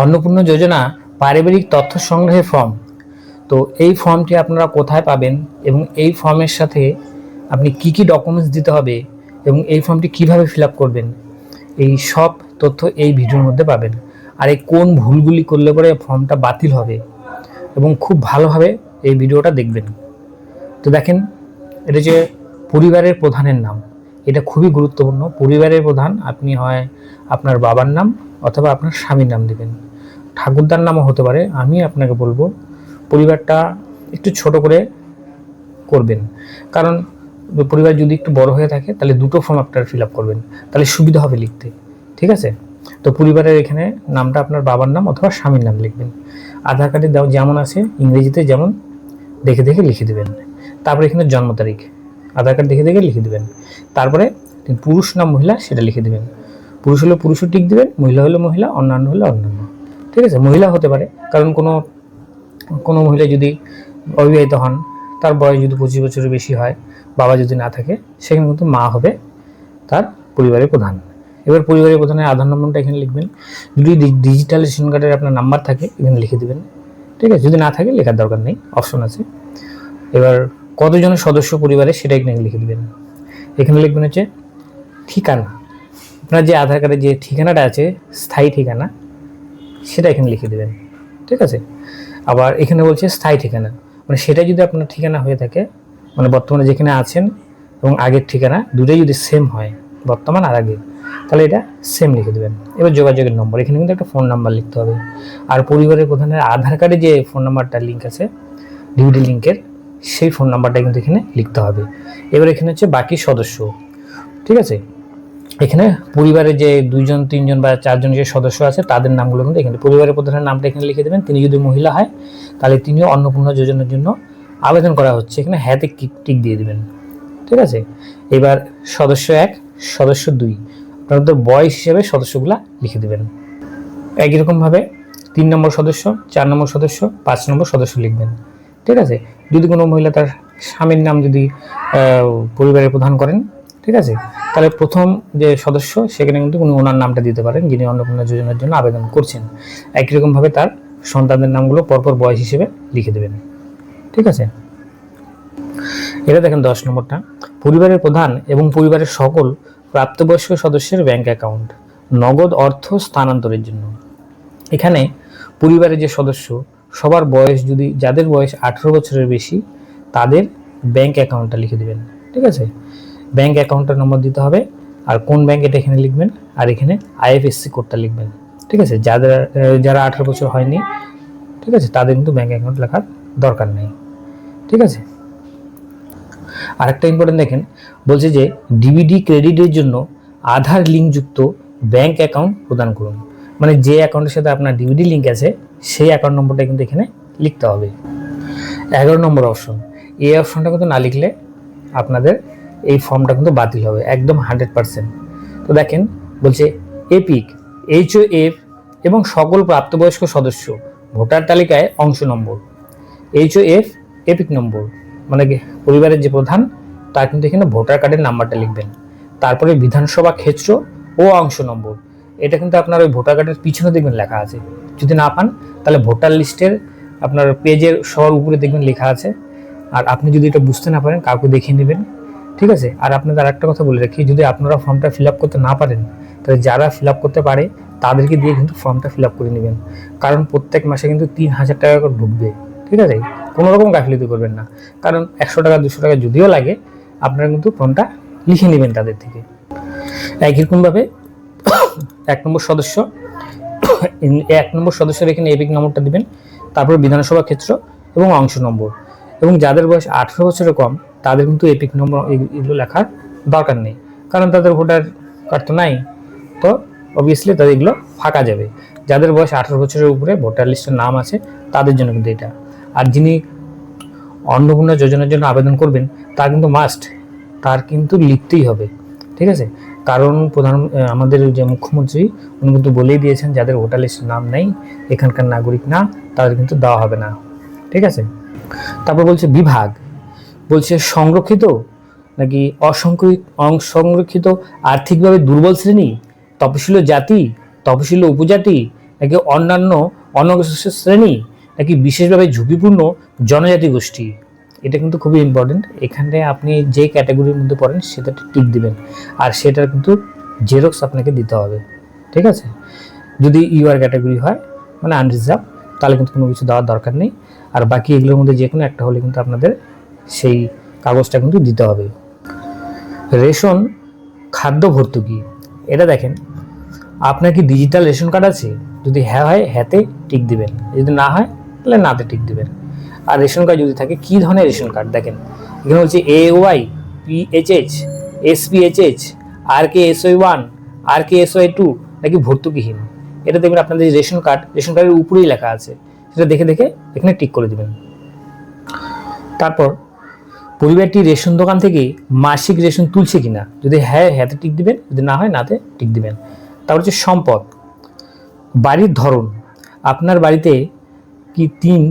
অন্নপূর্ণা যোজনা পারিবারিক তথ্য সংগ্রহের ফর্ম। তো এই ফর্মটি আপনারা কোথায় পাবেন এবং এই ফর্মের সাথে আপনি কি কি ডকুমেন্টস দিতে হবে এবং এই ফর্মটি কিভাবে ফিল আপ করবেন, এই সব তথ্য এই ভিডিওর মধ্যে পাবেন। আর এই কোন ভুলগুলি করলে পরে ফর্মটা বাতিল হবে এবং খুব ভালোভাবে এই ভিডিওটা দেখবেন। তো দেখেন, এটা যে পরিবারের প্রধানের নাম, এটা খুবই গুরুত্বপূর্ণ। পরিবারের প্রধান আপনি হয় আপনার বাবার নাম অথবা আপনার স্বামীর নাম দেবেন, ঠাকুরদার নামও হতে পারে। আমি আপনাকে বলবো পরিবারটা একটু ছোট করে করবেন, কারণ পরিবার যদি একটু বড় হয়ে থাকে তাহলে দুটো ফর্ম আপনারা ফিল আপ করবেন, তাহলে সুবিধা হবে লিখতে। ঠিক আছে, তো পরিবারের এখানে নামটা আপনার বাবার নাম অথবা স্বামীর নাম লিখবেন। আধার কার্ডে যেমন আছে ইংরেজিতে যেমন দেখে দেখে লিখে দেবেন। তারপরে এখানে জন্ম তারিখ আধার কার্ড দেখে দেখে লিখে দেবেন। তারপরে পুরুষ না মহিলা সেটা লিখে দেবেন। পুরুষ হলে পুরুষও টিক দেবেন, মহিলা হলে মহিলা, অন্যান্য হলে অন্যান্য। ঠিক আছে, মহিলা হতে পারে, কারণ কোনো মহিলা যদি অবিবাহিত হন, তার বয়স যদি 25 বছরের বেশি হয়, বাবা যদি না থাকে, সেখানে কিন্তু মা হবে তার পরিবারের প্রধান। এবার পরিবারের প্রধানের আধার নম্বরটা এখানে লিখবেন। যদি ডিজিটাল রেশন কার্ডের আপনার নাম্বার থাকে এখানে লিখে দেবেন। ঠিক আছে, যদি না থাকে লেখার দরকার নেই, অপশন আছে। এবার কতজনের সদস্য পরিবারে সেটা এখানে লিখে দেবেন। এখানে লিখবেন হচ্ছে ঠিকানা, আপনার যে আধার কার্ডের যে ঠিকানাটা আছে স্থায়ী ঠিকানা সেটা এখানে লিখে দেবেন। ঠিক আছে, আবার এখানে বলছে স্থায়ী ঠিকানা, মানে সেটা যদি আপনার ঠিকানা হয়ে থাকে, মানে বর্তমানে যেখানে আছেন এবং আগের ঠিকানা দুটোই যদি সেম হয়, বর্তমান আর আগে, তাহলে এটা সেম লিখে দেবেন। এবার যোগাযোগের নম্বর, এখানে কিন্তু একটা ফোন নাম্বার লিখতে হবে। আর পরিবারের প্রধানের আধার কার্ডে যে ফোন নাম্বারটা লিঙ্ক আছে ডিভিডি লিঙ্কের, সেই ফোন নাম্বারটা কিন্তু এখানে লিখতে হবে। এবার এখানে হচ্ছে বাকি সদস্য। ঠিক আছে, এখানে পরিবারের যে 2জন 3জন বা 4জন যে সদস্য আছে তাদের নামগুলো কিন্তু এখানে, পরিবারের প্রধানের নামটা এখানে লিখে দেবেন। তিনি যদি মহিলা হয় তাহলে তিনিও অন্নপূর্ণা যোজনার জন্য আবেদন করা হচ্ছে, এখানে হ্যাঁতে টিক দিয়ে দেবেন। ঠিক আছে, এবার সদস্য 1, সদস্য 2, আপনাদের বয়স হিসেবে সদস্যগুলা লিখে দেবেন। একই রকমভাবে 3 নম্বর সদস্য, 4 নম্বর সদস্য, 5 নম্বর সদস্য লিখবেন। ঠিক আছে, যদি কোনো মহিলা তার স্বামীর নাম যদি পরিবারের প্রধান করেন, ঠিক আছে, তাহলে প্রথম যে সদস্য সেখানে কিন্তু উনি ওনার নামটা দিতে পারেন যিনি অন্নপূর্ণা যোজনার জন্য আবেদন করছেন। একই রকমভাবে তার সন্তানদের নামগুলো পরপর বয়স হিসেবে লিখে দেবেন। ঠিক আছে, এটা দেখেন 10 নম্বরটা, পরিবারের প্রধান এবং পরিবারের সকল প্রাপ্তবয়স্ক সদস্যের ব্যাংক অ্যাকাউন্ট নগদ অর্থ স্থানান্তরের জন্য। এখানে পরিবারের যে সদস্য সবার বয়স, যদি যাদের বয়স 18 বছরের বেশি, তাদের ব্যাংক অ্যাকাউন্টটা লিখে দেবেন। ঠিক আছে, ব্যাংক অ্যাকাউন্টের নম্বর দিতে হবে, আর কোন ব্যাংক এটা এখানে লিখবেন, আর এখানে আইএফএসসি কোডটা লিখবেন। ঠিক আছে, যারা 18 বছর হয়নি, ঠিক আছে, তাদের কিন্তু ব্যাংক অ্যাকাউন্ট লেখার দরকার নেই। ঠিক আছে, আরেকটা ইম্পর্টেন্ট দেখেন, বলছে যে ডিবিডি ক্রেডিটের জন্য আধার লিঙ্কযুক্ত ব্যাংক অ্যাকাউন্ট প্রদান করুন। মানে যে অ্যাকাউন্টের সাথে আপনার ডিবিডি লিঙ্ক আছে সেই অ্যাকাউন্ট নম্বরটা কিন্তু এখানে লিখতে হবে। 11 নম্বর অপশন, এই অপশনটা কিন্তু না লিখলে আপনাদের এই ফর্মটা কিন্তু বাতিল হবে একদম 100%। তো দেখেন, বলছে এপিক, HOF এবং সকল প্রাপ্তবয়স্ক সদস্য ভোটার তালিকায় অংশ নম্বর। HOF এপিক নম্বর, মানে পরিবারের যে প্রধান তার কিন্তু এখানে ভোটার কার্ডের নাম্বারটা লিখবেন। তারপরে বিধানসভা ক্ষেত্র ও অংশ নম্বর, এটা কিন্তু আপনার ওই ভোটার কার্ডের পিছনে দেখবেন লেখা আছে। যদি না পান তাহলে ভোটার লিস্টের আপনার পেজের সবার উপরে দেখবেন লেখা আছে। আর আপনি যদি এটা বুঝতে না পারেন কাউকে দেখিয়ে নেবেন। ঠিক আছে, আর আপনাদের আরেকটা কথা বলে রাখি, যদি আপনারা ফর্মটা ফিল আপ করতে না পারেন তাহলে যারা ফিল আপ করতে পারে তাদেরকে দিয়ে কিন্তু ফর্মটা ফিল আপ করে নেবেন, কারণ প্রত্যেক মাসে কিন্তু 3000 টাকা করে ঢুকবে। ঠিক আছে, কোনো রকম গাফিলতি করবেন না, কারণ 100 টাকা 200 টাকা যদিও লাগে আপনারা কিন্তু ফর্মটা লিখে নেবেন তাদের থেকে। একই রকমভাবে 1 নম্বর সদস্যের এখানে এপিক নম্বরটা দিবেন, তারপর বিধানসভা ক্ষেত্র এবং অংশ নম্বর। এবং যাদের বয়স 18 বছরের কম তাদের কিন্তু এপিক নম্বর এগুলো লেখার দরকার নেই, কারণ তাদের ভোটার কার্ড তো নাই, তো অবভিয়াসলি তাদের এগুলো ফাঁকা যাবে। যাদের বয়স 18 বছরের উপরে ভোটার লিস্টের নাম আছে তাদের জন্য কিন্তু এটা। আর যিনি অন্নপূর্ণা যোজনার জন্য আবেদন করবেন তার কিন্তু মাস্ট, তার কিন্তু লিখতেই হবে। ঠিক আছে, কারণ আমাদের যে মুখ্যমন্ত্রী উনি কিন্তু বলেই দিয়েছেন যাদের ভোটার লিস্টের নাম নেই, এখানকার নাগরিক না, তাদের কিন্তু দেওয়া হবে না। ঠিক আছে, তারপর বলছে বিভাগ, বলছে সংরক্ষিত নাকি অসংরক্ষিত আর্থিকভাবে দুর্বল শ্রেণী, তপশিলি জাতি, তপশিলি উপজাতি নাকি অন্যান্য অনগ্রসর শ্রেণী, নাকি বিশেষভাবে ঝুঁকিপূর্ণ জনজাতি গোষ্ঠী। এটা কিন্তু খুবই ইম্পর্টেন্ট। এখানে আপনি যে ক্যাটাগরির মধ্যে পড়েন সেটা টিক দিবেন, আর সেটার কিন্তু জেরক্স আপনাকে দিতে হবে, ঠিক আছে। যদি ইউআর ক্যাটাগরি হয় মানে আনরিজার্ভ, তাহলে কিন্তু কোনো কিছু দেওয়ার দরকার নেই। আর বাকি এগুলোর মধ্যে যে কোনো একটা হলে কিন্তু আপনাদের সেই কাগজটা কিন্তু দিতে হবে। রেশন খাদ্য ভর্তুকি, এটা দেখেন আপনার কি ডিজিটাল রেশন কার্ড আছে? যদি হ্যাঁ হয় হ্যাঁতে টিক দিবেন, যদি না হয় তাহলে নাতে টিক দিবেন। আর রেশন কার্ড যদি থাকে, কী ধরনের রেশন কার্ড দেখেন এখানে হচ্ছে AOI, PHH, SPHH, RKSY1, RKSY2 নাকি ভর্তুকিহীন। এটা দেখবেন আপনাদের রেশন কার্ডের উপরেই লেখা আছে, সেটা দেখে দেখে এখানে টিক করে দিবেন। তারপর পরিবারটি রেশন দোকান থেকে মাসিক রেশন তুলছে কিনা, যদি হ্যাঁ হ্যাঁতে টিক দিবেন, যদি না হয় নাতে টিক দিবেন। তারপর হচ্ছে সম্পদ, বাড়ির ধরন, আপনার বাড়িতে কি 3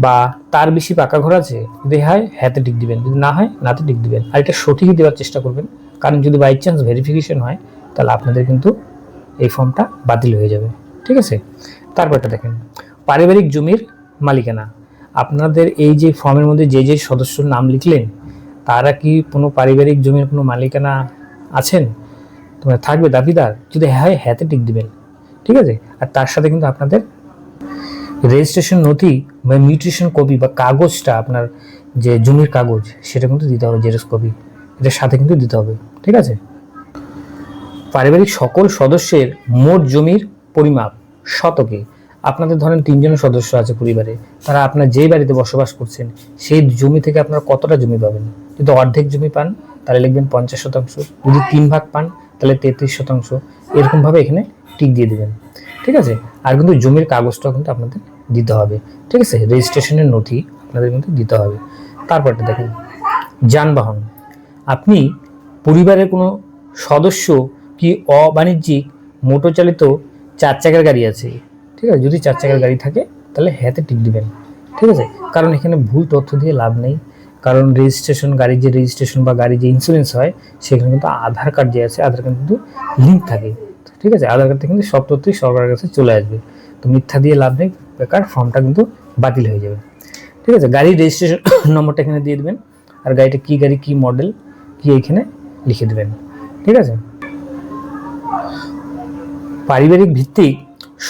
বা তার বেশি পাকা ঘর আছে, যদি হয় হ্যাঁতে টিক দিবেন, যদি না হয় নাতে টিক দিবেন। আর এটা সঠিকই দেওয়ার চেষ্টা করবেন, কারণ যদি বাই চান্স ভেরিফিকেশন হয় তাহলে আপনাদের কিন্তু এই ফর্মটা বাতিল হয়ে যাবে, ঠিক আছে। তারপরটা দেখেন পারিবারিক জমির মালিকানা, আপনাদের এই যে ফর্মের মধ্যে যে যে সদস্যর নাম লিখলেন তারা কি কোনো পারিবারিক জমির কোনো মালিকানা আছেন, তোমার থাকবে দাবিদার, যদি হ্যাঁ হ্যাঁতে টিক দিবেন, ঠিক আছে। আর তার সাথে কিন্তু আপনাদের রেজিস্ট্রেশন নথি বা মিউটেশন কপি বা কাগজটা, আপনার যে জমির কাগজ সেটা কিন্তু দিতে হবে, জেরক্স কপি এটার সাথে কিন্তু দিতে হবে, ঠিক আছে। পারিবারিক সকল সদস্যের মোট জমির পরিমাপ শতকে, আপনাদের ধরেন 3 জন সদস্য আছে পরিবারে, তারা আপনার যেই বাড়িতে বসবাস করছেন সেই জমি থেকে আপনারা কতটা জমি পাবেন। যদি অর্ধেক জমি পান তাহলে লিখবেন 50%, যদি 3 ভাগ পান তাহলে 33%, এরকমভাবে এখানে টিক দিয়ে দেবেন, ঠিক আছে। আর কিন্তু জমির কাগজটাও কিন্তু আপনাদের দিতে হবে, ঠিক আছে, রেজিস্ট্রেশনের নথি আপনাদের কিন্তু দিতে হবে। তারপরটা দেখেন যানবাহন, আপনি পরিবারের কোনো সদস্য কি অবাণিজ্যিক মোটর চালিত 4 চাকার গাড়ি আছে, ঠিক আছে, যদি 4 চাকার গাড়ি থাকে তাহলে হ্যাঁতে টিক দিবেন, ঠিক আছে। কারণ এখানে ভুল তথ্য দিয়ে লাভ নেই, কারণ রেজিস্ট্রেশন, গাড়ির যে রেজিস্ট্রেশন বা গাড়ির যে ইন্স্যুরেন্স হয় সেখানে কিন্তু আধার কার্ড যে আছে, আধার কার্ড কিন্তু লিঙ্ক থাকে, ঠিক আছে। আধার কার্ড থেকে কিন্তু সব তথ্যই সরকারের কাছে চলে আসবে, তো মিথ্যা দিয়ে লাভ নেই, বেকার ফর্মটা কিন্তু বাতিল হয়ে যাবে, ঠিক আছে। গাড়ির রেজিস্ট্রেশন নম্বরটা এখানে দিয়ে দেবেন, আর গাড়িটা কী গাড়ি, কী মডেল, কি এইখানে লিখে দেবেন, ঠিক আছে। পারিবারিক ভিত্তিক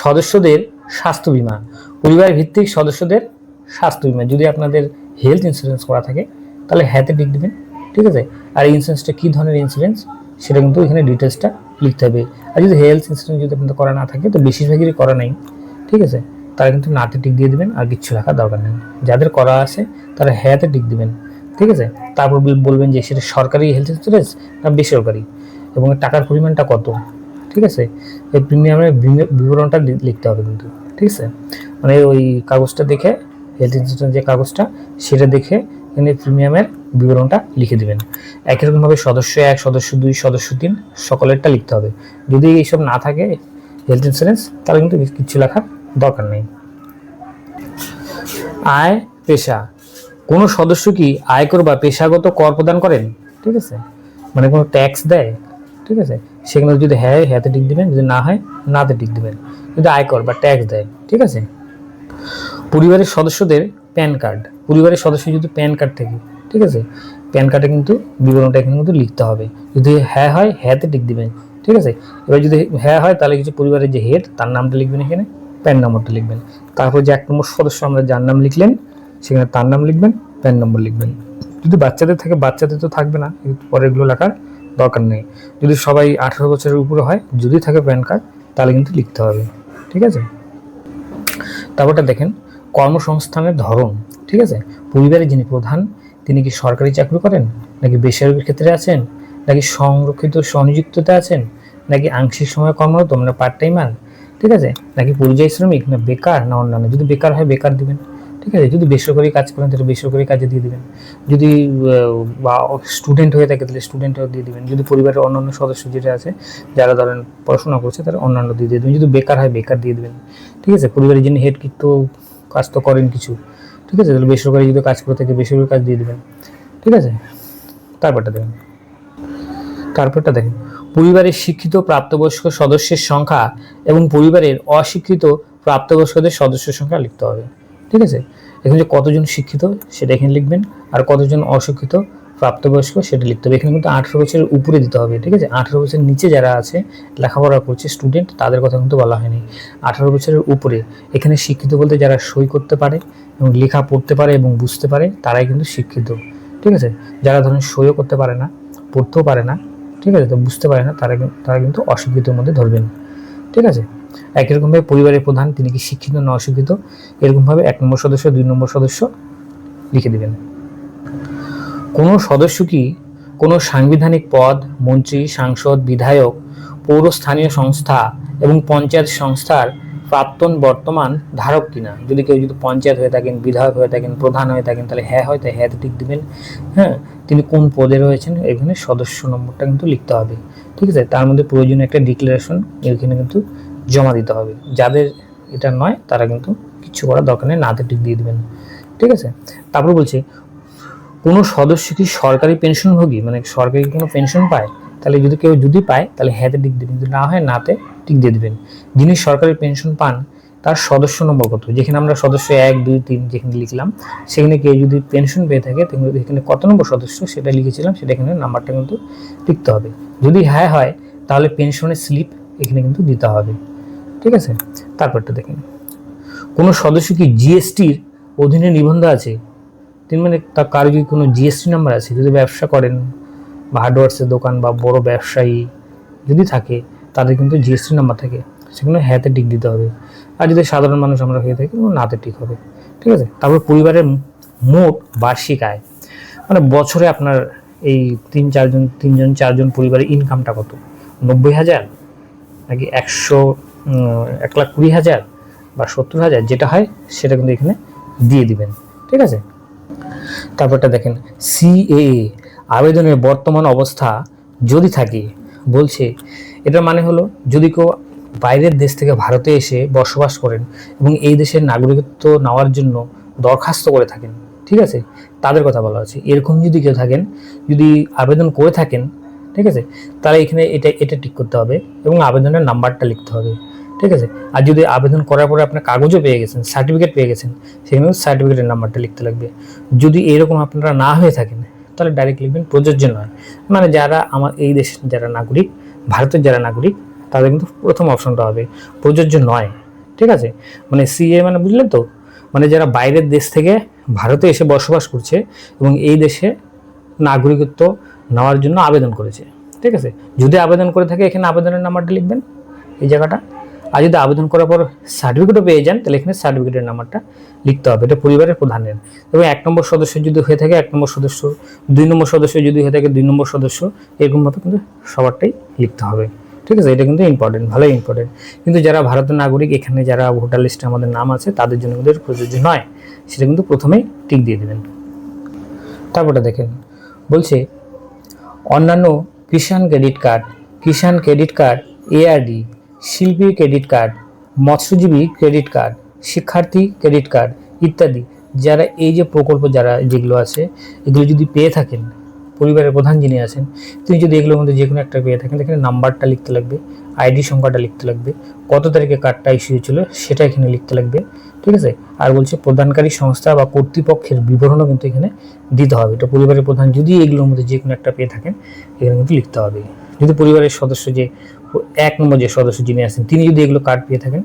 সদস্যদের স্বাস্থ্য বীমা, পরিবার ভিত্তিক সদস্যদের স্বাস্থ্য বীমা, যদি আপনাদের হেলথ ইন্স্যুরেন্স করা থাকে তাহলে হ্যাঁতে টিক দিবেন, ঠিক আছে। আর এই ইন্স্যুরেন্সটা কী ধরনের ইন্স্যুরেন্স সেটা কিন্তু এখানে ডিটেলসটা লিখতে হবে। আর যদি হেলথ ইন্স্যুরেন্স যদি আপনাদের করা না থাকে, তো বেশিরভাগেরই করা নেই, ঠিক আছে, তারা কিন্তু নাতে টিক দিয়ে দেবেন, আর কিচ্ছু রাখার দরকার নেই। যাদের করা আছে তারা হ্যাঁতে টিক দিবেন, ঠিক আছে। তারপর বলবেন যে সেটা সরকারি হেলথ ইন্স্যুরেন্স না বেসরকারি, এবং টাকার পরিমাণটা কত, ঠিক আছে। এই প্রিমিয়ামের বিবরণটা লিখতে হবে কিন্তু, ঠিক আছে। মানে ওই কাগজটা দেখে, হেলথ ইন্স্যুরেন্স যে কাগজটা সেটা দেখে এখানে প্রিমিয়ামের বিবরণটা লিখে দেবেন। একই রকমভাবে সদস্য 1, সদস্য 2, সদস্য 3 সকলেরটা লিখতে হবে। যদি এইসব না থাকে হেলথ ইন্স্যুরেন্স, তাহলে কিন্তু কিছু লেখার দরকার নেই। আয় পেশা, কোনো সদস্য কি আয়কর বা পেশাগত কর প্রদান করেন, ঠিক আছে, মানে কোনো ট্যাক্স দেয়, ঠিক আছে, সেখানে যদি হ্যাঁ হ্যাঁতে টিক দিবেন, যদি না হয় নাতে টিক দিবেন, যদি আয়কর বা ট্যাক্স দেয়, ঠিক আছে। পরিবারের সদস্যদের প্যান কার্ড, পরিবারের সদস্য যদি প্যান কার্ড থাকে, ঠিক আছে, প্যান কার্ডে কিন্তু বিবরণটা এখানে কিন্তু লিখতে হবে। যদি হ্যাঁ হয় হ্যাঁতে টিক দিবেন, ঠিক আছে। এবার যদি হ্যাঁ হয় তাহলে কিছু পরিবারের যে হেড তার নামটা লিখবেন, এখানে প্যান নম্বরটা লিখবেন। তারপর যে 1 নম্বর সদস্য আমরা যার নাম লিখলেন সেখানে তার নাম লিখবেন, প্যান নম্বর লিখবেন। যদি বাচ্চাদের থাকে, বাচ্চাদের তো থাকবে না, পরেরগুলো লেখার দরকার নেই। যদি সবাই 18 বছরের উপরে হয়, যদি থাকে প্যান কার্ড, তাহলে কিন্তু লিখতে হবে, ঠিক আছে। তারপরটা দেখেন কর্মসংস্থানের ধরন, ঠিক আছে, পরিবারের যিনি প্রধান তিনি কি সরকারি চাকরি করেন, নাকি বেসরকারি ক্ষেত্রে আছেন, নাকি সংরক্ষিত স্বনিযুক্ততে আছেন, নাকি আংশিক সময় কর্মরত মানে পার্ট টাইমার, ঠিক আছে, নাকি পরিযায়ী শ্রমিক, না বেকার, না অন্যান্য। যদি বেকার হয় বেকার দিবেন, ঠিক আছে। যদি বেসরকারি কাজ করেন তাহলে বেসরকারি কাজে দিয়ে দিবেন, যদি বা স্টুডেন্ট হয়ে থাকে তাহলে স্টুডেন্টও দিয়ে দিবেন, যদি পরিবারের অন্যান্য সদস্য যেটা আছে যারা ধরেন পড়াশোনা করছে তারা অন্যান্য দিয়ে দেবেন, যদি বেকার হয় বেকার দিয়ে দেবেন, ঠিক আছে। পরিবারের যিনি হেড কিন্তু কাজ তো করেন কিছু, ঠিক আছে, তাহলে বেসরকারি যদি কাজ করে থাকে বেসরকারি কাজ দিয়ে দেবেন, ঠিক আছে। তারপরটা দেখেন পরিবারের শিক্ষিত প্রাপ্তবয়স্ক সদস্যের সংখ্যা এবং পরিবারের অশিক্ষিত প্রাপ্তবয়স্কদের সদস্য সংখ্যা লিখতে হবে। ঠিক আছে, এখানে যে কতজন শিক্ষিত সেটা এখানে লিখবেন, আর কতজন অশিক্ষিত প্রাপ্তবয়স্ক সেটা লিখতে হবে। এখানে কিন্তু 18 বছরের উপরে দিতে হবে। ঠিক আছে, 18 বছরের নিচে যারা আছে লেখাপড়া করছে স্টুডেন্ট, তাদের কথা কিন্তু বলা হয়নি। 18 বছরের উপরে, এখানে শিক্ষিত বলতে যারা সই করতে পারে এবং লেখা পড়তে পারে এবং বুঝতে পারে তারাই কিন্তু শিক্ষিত। ঠিক আছে, যারা ধরেন সইও করতে পারে না, পড়তেও পারে না, ঠিক আছে, তো বুঝতে পারে না, তারা কিন্তু অশিক্ষিতের মধ্যে ধরবেন। ঠিক আছে, একই রকমভাবে পরিবারের প্রধান তিনি কি শিক্ষিত না অশিক্ষিত, এরকমভাবে 1 নম্বর সদস্য 2 নম্বর সদস্য লিখে দিবেন। কোনো সদস্য কি কোনো সাংবিধানিক পদ, মন্ত্রী, সাংসদ, বিধায়ক, পৌরস্থানীয় সংস্থা এবং পঞ্চায়েত সংস্থার প্রাক্তন বর্তমান ধারক কিনা। যদি কেউ যদি পঞ্চায়েত হয়ে থাকেন, বিধায়ক হয়ে থাকেন, প্রধান হয়ে থাকেন, তাহলে হ্যাঁ হয়, তাই হ্যাঁতে টিক দিবেন। হ্যাঁ, তিনি কোন পদে রয়েছেন এখানে সদস্য নম্বরটা কিন্তু লিখতে হবে। ঠিক আছে, তার মধ্যে প্রয়োজনীয় একটা ডিক্লারেশন এখানে কিন্তু জমা দিতে হবে। যাদের এটা নয় তারা কিন্তু কিচ্ছু করার দরকার নেই, নাতে টিক দিয়ে দিবেন। ঠিক আছে, তারপর বলছে কোনো সদস্য কি সরকারি পেনশনভোগী, মানে সরকারি কোনো পেনশন পায়, তাহলে যদি কেউ যদি পায় তাহলে হ্যাঁতে টিক দেবেন, যদি না হয় নাতে টিক দিয়ে দেবেন। যিনি সরকারি পেনশন পান তার সদস্য নম্বর কত, যেখানে আমরা সদস্য 1 2 3 যেখানে লিখলাম, সেখানে কেউ যদি পেনশন পেয়ে থাকে তাহলে এখানে কত নম্বর সদস্য সেটা লিখেছিলাম, সেটা এখানে নাম্বারটা কিন্তু লিখতে হবে। যদি হ্যাঁ হয় তাহলে পেনশনের স্লিপ এখানে কিন্তু দিতে হবে। ঠিক আছে, তারপরটা দেখেন, কোনো সদস্য কি জিএসটির অধীনে নিবন্ধ আছে, তিনি মানে তার কারো যদি কোনো জিএসটি নাম্বার আছে, যদি ব্যবসা করেন বা হার্ডওয়্যার্সের দোকান বা বড় ব্যবসায়ী যদি থাকে তাদের কিন্তু জিএসটি নাম্বার থাকে, সেখানে হ্যাঁতে টিক দিতে হবে। আর যদি সাধারণ মানুষ আমরা হয়ে থাকি নাতে টিক হবে। ঠিক আছে, তারপর পরিবারের মোট বার্ষিক আয়, মানে বছরে আপনার এই 3 4 জন পরিবারের ইনকামটা কত, 90,000 নাকি 1,20,000 বা 70,000, যেটা হয় সেটা কিন্তু এখানে দিয়ে দিবেন। ঠিক আছে, তারপরটা দেখেন সিএএ আবেদনের বর্তমান অবস্থা যদি থাকে, বলছে এটার মানে হলো যদি কেউ বাইরের দেশ থেকে ভারতে এসে বসবাস করেন এবং এই দেশের নাগরিকত্ব নেওয়ার জন্য দরখাস্ত করে থাকেন, ঠিক আছে, তাদের কথা বলা হচ্ছে। এরকম যদি কেউ থাকেন, যদি আবেদন করে থাকেন, ঠিক আছে, তাহলে এখানে এটা ঠিক করতে হবে এবং আবেদনের নাম্বারটা লিখতে হবে। ঠিক আছে, আর যদি আবেদন করার পরে আপনার কাগজও পেয়ে গেছেন, সার্টিফিকেট পেয়ে গেছেন, সেখানে সার্টিফিকেটের নাম্বারটা লিখতে লাগবে। যদি এরকম আপনারা না হয়ে থাকেন তাহলে ডাইরেক্ট লিখবেন প্রযোজ্য নয়, মানে যারা আমার এই দেশের যারা নাগরিক, ভারতের যারা নাগরিক, তাদের কিন্তু প্রথম অপশনটা হবে প্রযোজ্য নয়। ঠিক আছে, মানে সিএ মানে বুঝলেন তো, মানে যারা বাইরের দেশ থেকে ভারতে এসে বসবাস করছে এবং এই দেশে নাগরিকত্ব নেওয়ার জন্য আবেদন করেছে। ঠিক আছে, যদি আবেদন করে থাকে এখানে আবেদনের নাম্বারটা লিখবেন এই জায়গাটা, আর যদি আবেদন করার পর সার্টিফিকেটও পেয়ে যান তাহলে এখানে সার্টিফিকেটের নাম্বারটা লিখতে হবে। এটা পরিবারের প্রধানের। এবং 1 নম্বর সদস্য যদি হয়ে থাকে 1 নম্বর সদস্য, 2 নম্বর সদস্য যদি হয়ে থাকে 2 নম্বর সদস্য, এরকমভাবে কিন্তু সবারটাই লিখতে হবে। ঠিক আছে, এটা কিন্তু ইম্পর্টেন্ট, ভালোই ইম্পর্টেন্ট। কিন্তু যারা ভারতের নাগরিক, এখানে যারা ভোটার লিস্টে আমাদের নাম আছে, তাদের জন্য কিন্তু প্রযোজ্য নয়, সেটা কিন্তু প্রথমেই টিক দিয়ে দেবেন। তারপরটা দেখেন, বলছে অন্যান্য কিষাণ ক্রেডিট কার্ড, এআরডি, শিল্পী ক্রেডিট কার্ড, মৎস্যজীবী ক্রেডিট কার্ড, শিক্ষার্থী ক্রেডিট কার্ড ইত্যাদি, যারা এই যে প্রকল্প যারা যেগুলো আছে এগুলো যদি পেয়ে থাকেন, পরিবারের প্রধান যিনি আছেন তিনি যদি এগুলোর মধ্যে যে কোনো একটা পেয়ে থাকেন, এখানে নাম্বারটা লিখতে লাগবে, আইডি সংখ্যাটা লিখতে লাগবে, কত তারিখে কার্ডটা ইস্যু হয়েছিল সেটা এখানে লিখতে লাগবে। ঠিক আছে, আর বলছে প্রদানকারী সংস্থা বা কর্তৃপক্ষের বিবরণও কিন্তু এখানে দিতে হবে। এটা পরিবারের প্রধান যদি এগুলোর মধ্যে যে কোনো একটা পেয়ে থাকেন এখানে কিন্তু লিখতে হবে। যদি পরিবারের সদস্য যে 1 নম্বর যে সদস্য যিনি আছেন তিনি যদি এগুলো কার্ড পেয়ে থাকেন,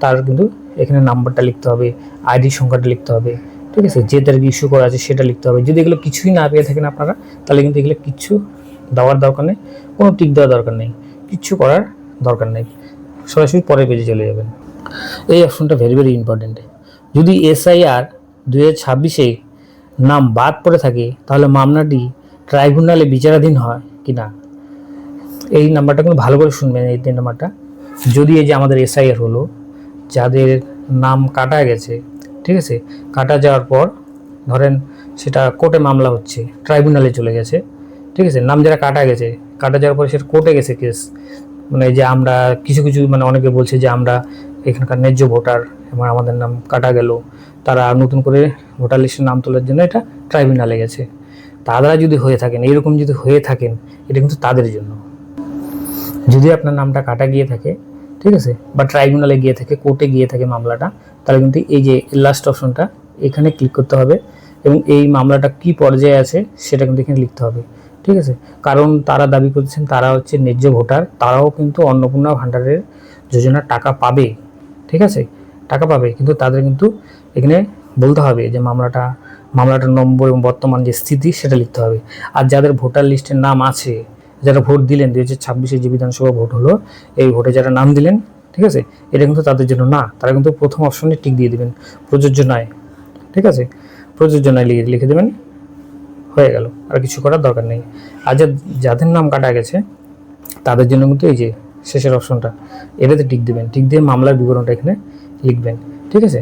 তার কিন্তু এখানে নাম্বারটা লিখতে হবে, আইডি সংখ্যাটা লিখতে হবে। ঠিক আছে, যে তারিখে ইস্যু করা আছে সেটা লিখতে হবে। যদি এগুলো কিছুই না পেয়ে থাকেন আপনারা, তাহলে কিন্তু এগুলো কিচ্ছু দেওয়ার দরকার নেই, কোনো টিক দেওয়ার দরকার নেই, কিচ্ছু করার দরকার নেই, সরাসরি পরের পেজে চলে যাবেন। এই অপশনটা ভেরি ভেরি ইম্পর্টেন্ট। যদি SIR 2026-এ নাম বাদ পড়ে থাকে তাহলে মামলাটি ট্রাইব্যুনালে বিচারাধীন হয় কিনা। এই নাম্বারটা কিন্তু ভালো করে শুনবেন, এই 3 নাম্বারটা। যদি এই যে আমাদের SIR হলো, যাদের নাম কাটা গেছে, ঠিক আছে, কাটা যাওয়ার পর ধরেন সেটা কোর্টে মামলা হচ্ছে, ট্রাইব্যুনালে চলে গেছে, ঠিক আছে, নাম যারা কাটা গেছে, কাটা যাওয়ার পর সেটা কোর্টে গেছে কেস, মানে যে আমরা কিছু মানে অনেকে বলছে যে আমরা এখানকার ন্যায্য ভোটার এবং আমাদের নাম কাটা গেল, তারা নতুন করে ভোটার লিস্টে নাম তোলার জন্য এটা ট্রাইব্যুনালে গেছে। তারা যদি হয়ে থাকেন, এরকম যদি হয়ে থাকেন, এটা কিন্তু তাদের জন্য। যদি আপনার নামটা কাটা গিয়ে থাকে, ঠিক আছে, বা ট্রাইব্যুনালে গিয়ে থাকে, কোর্টে গিয়ে থাকে মামলাটা, তাহলে কিন্তু এই যে লাস্ট অপশনটা এখানে ক্লিক করতে হবে এবং এই মামলাটা কি পর্যায়ে আছে সেটা কিন্তু এখানে লিখতে হবে। ঠিক আছে, কারণ তারা দাবি করছেন তারা হচ্ছে ন্যায্য ভোটার, তারাও কিন্তু অন্নপূর্ণা ভাণ্ডারের যোজনার টাকা পাবে। ঠিক আছে, টাকা পাবে, কিন্তু তাদের কিন্তু এখানে বলতে হবে যে মামলাটার নম্বর এবং বর্তমান যে স্থিতি সেটা লিখতে হবে। আর যাদের ভোটার লিস্টের নাম আছে, যারা ভোট দিলেন 2026 যে বিধানসভা ভোট হলো, এই ভোটে যারা নাম দিলেন, ঠিক আছে, এটা কিন্তু তাদের জন্য না, তারা কিন্তু প্রথম অপশনে টিক দিয়ে দিবেন, প্রযোজ্য নয়। ঠিক আছে, প্রযোজ্য নয় লিখে দেবেন, হয়ে গেল, আর কিছু করার দরকার নেই। আর যাদের নাম কাটা গেছে তাদের জন্য কিন্তু এই যে শেষের অপশনটা, এটাতে টিক দেবেন, টিক দিয়ে মামলার বিবরণটা এখানে লিখবেন। ঠিক আছে,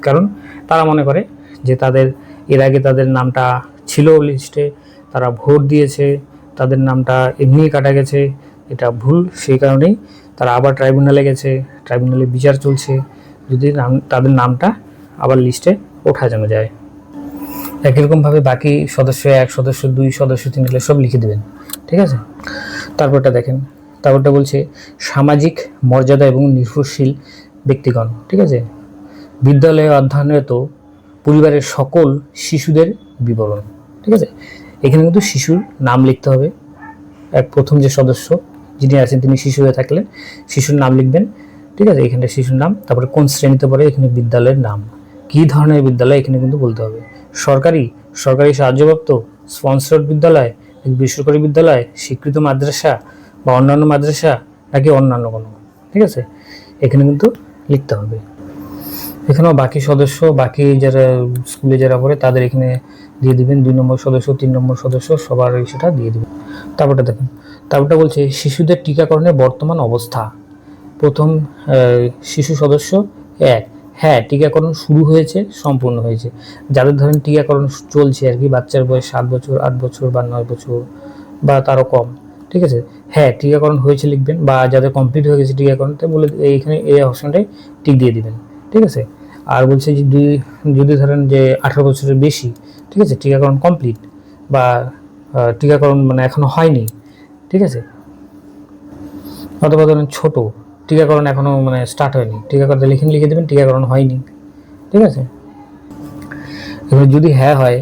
কারণ তারা মনে করে যে তাদের এর আগে তাদের নামটা ছিল লিস্টে, তারা ভোট দিয়েছে, তাদের নামটা এমনিই কাটা গেছে, এটা ভুল, সেই কারণেই তারা আবার ট্রাইব্যুনালে গেছে, ট্রাইব্যুনালে বিচার চলছে, যদি তাদের নামটা আবার লিস্টে ওঠা যেন যায়। একই রকমভাবে বাকি সদস্য 1, সদস্য 2, সদস্য 3 এগুলো সব লিখে দেবেন। ঠিক আছে, তারপরটা দেখেন, তারপরটা বলছে সামাজিক মর্যাদা এবং নির্ভরশীল ব্যক্তিগণ। ঠিক আছে, বিদ্যালয়ে অধ্যয়নরত পরিবারের সকল শিশুদের বিবরণ। ঠিক আছে, এখানে কিন্তু শিশুর নাম লিখতে হবে, প্রথম যে সদস্য যিনি আছেন তিনি শিশু হয়ে থাকলে শিশুর নাম লিখবেন। ঠিক আছে, এখানে শিশুর নাম, তারপরে কোন শ্রেণীতে পড়ে, এখানে বিদ্যালয়ের নাম, কী ধরনের বিদ্যালয় এখানে কিন্তু বলতে হবে, সরকারি সাহায্যপ্রাপ্ত, স্পন্সর্ড বিদ্যালয়, বেসরকারি বিদ্যালয়, স্বীকৃত মাদ্রাসা বা অন্যান্য মাদ্রাসা, নাকি অন্যান্য কোনো। ঠিক আছে, এখানে কিন্তু লিখতে হবে। এখানেও বাকি সদস্য, বাকি যারা স্কুলে যারা পড়ে তাদের এখানে দিয়ে দিবেন, 2 নম্বর সদস্য, 3 নম্বর সদস্য, সবার সেটা দিয়ে দিবেন। তারপরটা দেখুন, তারপরটা বলছে শিশুদের টিকাকরণের বর্তমান অবস্থা। প্রথম শিশু সদস্য 1, হ্যাঁ টিকাকরণ শুরু হয়েছে, সম্পূর্ণ হয়েছে। যাদের ধরেন টিকাকরণ চলছে আর কি, বাচ্চার বয়স 7 বছর, 8 বছর বা 9 বছর বা তারও কম, ঠিক আছে, হ্যাঁ টিকাকরণ হয়েছে লিখবেন, বা যাদের কমপ্লিট হয়ে গেছে টিকাকরণ, তাই বলে এইখানে এই অপশনটাই টিক দিয়ে দিবেন। ঠিক আছে, আর বলছে যে যদি ধরেন যে 18 বছরের বেশি, ঠিক আছে, টিকাকরণ কমপ্লিট বা টিকাকরণ মানে এখনো হয়নি, ঠিক আছে, অথবা ধরেন ছোট, টিকাকরণ এখনো মানে স্টার্ট হয়নি, টিকাকরণ লিখে দেবেন টিকাকরণ হয়নি। ঠিক আছে, এবার যদি হ্যাঁ হয়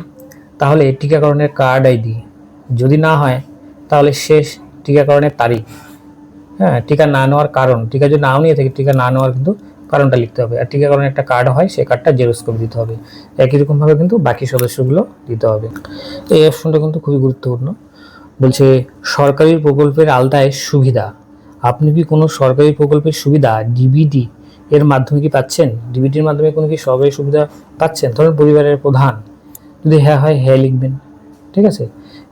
তাহলে টিকাকরণের কার্ড আইডি, যদি না হয় তাহলে শেষ টিকাকরণের তারিখ, হ্যাঁ টিকা না নেওয়ার কারণ, টিকা যদি নাও নিয়ে থাকে টিকা না নেওয়ার কিন্তু কারণটা লিখতে হবে। আর টিকাকরণের একটা কার্ড হয়, সেই কার্ডটা জেরক্স করে দিতে হবে। একই রকমভাবে কিন্তু বাকি সদস্যগুলো দিতে হবে। এই অপশনটা কিন্তু খুবই গুরুত্বপূর্ণ। বলছে সরকারি প্রকল্পের আওতায় সুবিধা, আপনি কি কোনো সরকারি প্রকল্পের সুবিধা ডিবিটি এর মাধ্যমে কি পাচ্ছেন, ডিবিটির মাধ্যমে কোনো কি সরকারি সুবিধা পাচ্ছেন, ধরুন পরিবারের প্রধান, যদি হ্যাঁ হয় হ্যাঁ লিখবেন। ঠিক আছে,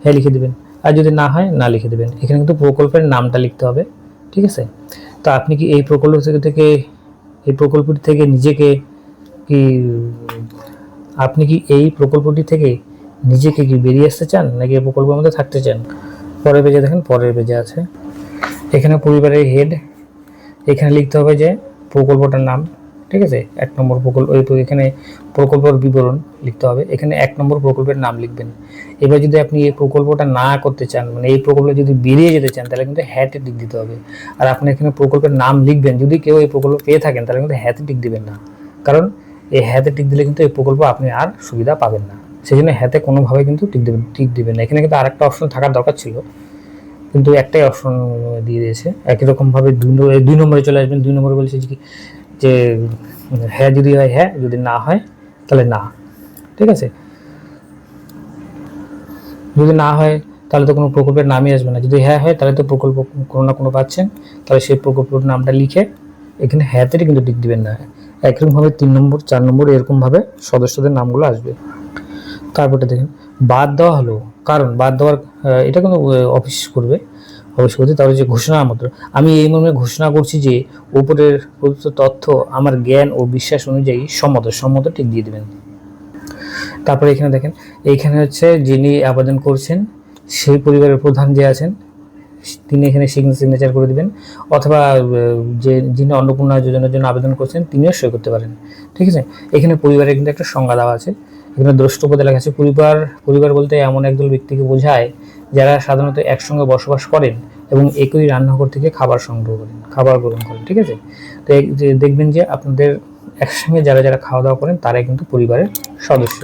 হ্যাঁ লিখে দেবেন, আর যদি না হয় না লিখে দেবেন। এখানে কিন্তু প্রকল্পের নামটা লিখতে হবে। ঠিক আছে, তো আপনি কি এই প্রকল্পটি থেকে নিজেকে কি আপনি কি এই প্রকল্পটি থেকে নিজেকে কি বেরিয়ে আসতে চান, নাকি এই প্রকল্পের মধ্যে থাকতে চান? পরের পেজে দেখেন, পরের পেজে আছে এখানে পরিবারের হেড, এখানে লিখতে হবে যে প্রকল্পটার নাম। ঠিক আছে, 1 নম্বর প্রকল্প, এখানে প্রকল্পের বিবরণ লিখতে হবে, এখানে 1 নম্বর প্রকল্পের নাম লিখবেন। এবার যদি আপনি এই প্রকল্পটা না করতে চান, মানে এই প্রকল্পে যদি বেরিয়ে যেতে চান, তাহলে কিন্তু হ্যাঁতে টিক দিতে হবে। আর আপনি এখানে প্রকল্পের নাম লিখবেন, যদি কেউ এই প্রকল্প পেয়ে থাকেন তাহলে কিন্তু হ্যাঁতে টিক দিবেন না, কারণ এই হ্যাঁতে টিক দিলে কিন্তু এই প্রকল্প আপনি আর সুবিধা পাবেন না। সেই জন্য হ্যাঁতে কোনোভাবে কিন্তু টিক দিবেন না। এখানে কিন্তু আরেকটা অপশন থাকার দরকার ছিল, কিন্তু একটাই অপশন দিয়ে দিয়েছে। একই রকমভাবে 2 নম্বরে চলে আসবেন। 2 নম্বরে বলছে যে হ্যাঁ যদি হয় হ্যাঁ, যদি না হয় তাহলে না। ঠিক আছে, যদি না হয় তাহলে তো কোনো প্রকল্পের নামই আসবে না, যদি হ্যাঁ হয় তাহলে তো প্রকল্প কোনো না কোনো পাচ্ছেন, তাহলে সেই প্রকল্পের নামটা লিখে এখানে হ্যাঁতে কিন্তু টিক দিবেন না। একরকমভাবে 3 নম্বর 4 নম্বর এরকমভাবে সদস্যদের নামগুলো আসবে। তারপরে দেখেন বাদ দেওয়া হলো, কারণ বাদ দেওয়ার এটা কিন্তু অফিস করবে, তাহলে যে ঘোষণা মাত্র, আমি এই মর্মে ঘোষণা করছি যে উপরের প্রদত্ত তথ্য আমার জ্ঞান ও বিশ্বাস অনুযায়ী সম্মত টিক দিয়ে দেবেন। তারপরে এখানে দেখেন, এইখানে হচ্ছে যিনি আবেদন করছেন সেই পরিবারের প্রধান যে আছেন তিনি এখানে সিগনেচার করে দিবেন, অথবা যিনি অন্নপূর্ণা যোজনার জন্য আবেদন করছেন তিনিও সই করতে পারেন। ঠিক আছে, এখানে পরিবারের কিন্তু একটা সংজ্ঞা দেওয়া আছে, এখানে দ্রষ্টব্যতে লেখা আছে পরিবার বলতে এমন একদল ব্যক্তিকে বোঝায় যারা সাধারণত একসঙ্গে বসবাস করেন এবং একই রান্নাঘর থেকে খাবার সংগ্রহ করেন, খাবার গ্রহণ করেন। ঠিক আছে, তো দেখবেন যে আপনাদের একসঙ্গে যারা যারা খাওয়া দাওয়া করেন তারাই কিন্তু পরিবারের সদস্য।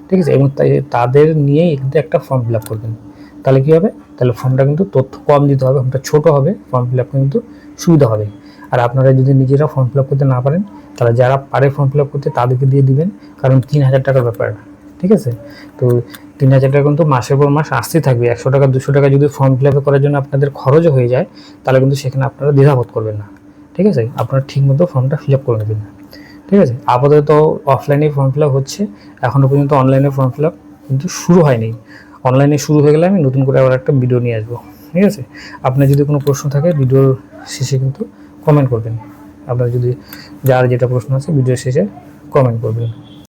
ঠিক আছে, এবং তাদের নিয়েই কিন্তু একটা ফর্ম ফিল আপ করবেন। তাহলে কী হবে, তাহলে ফর্মটা কিন্তু তথ্য কম দিতে হবে, ফর্মটা ছোটো হবে, ফর্ম ফিল আপ কিন্তু সুবিধা হবে। আর আপনারা যদি নিজেরা ফর্ম ফিল আপ করতে না পারেন তাহলে যারা পারে ফর্ম ফিল আপ করতে তাদেরকে দিয়ে দিবেন, কারণ 3,000 টাকার ব্যাপার। ঠিক আছে, তো 3,000 টাকা কিন্তু মাসের পর মাস আসতেই থাকবে। 100 টাকা 200 টাকা যদি ফর্ম ফিল আপ করার জন্য আপনাদের খরচও হয়ে যায় তাহলে কিন্তু সেখানে আপনারা দ্বিধাবোধ করবেন না। ঠিক আছে, আপনারা ঠিকমতো ফর্মটা ফিল আপ করে নেবেন। ঠিক আছে, আপাতত অফলাইনে ফর্ম ফিল আপ হচ্ছে, এখনও পর্যন্ত অনলাইনে ফর্ম ফিল আপ কিন্তু শুরু হয়নি। অনলাইনে শুরু হয়ে গেলে আমি নতুন করে আবার একটা ভিডিও নিয়ে আসবো। ঠিক আছে, আপনার যদি কোনো প্রশ্ন থাকে ভিডিওর শেষে কিন্তু কমেন্ট করবেন। আপনার যদি যার যেটা প্রশ্ন আছে ভিডিওর শেষে কমেন্ট করবেন।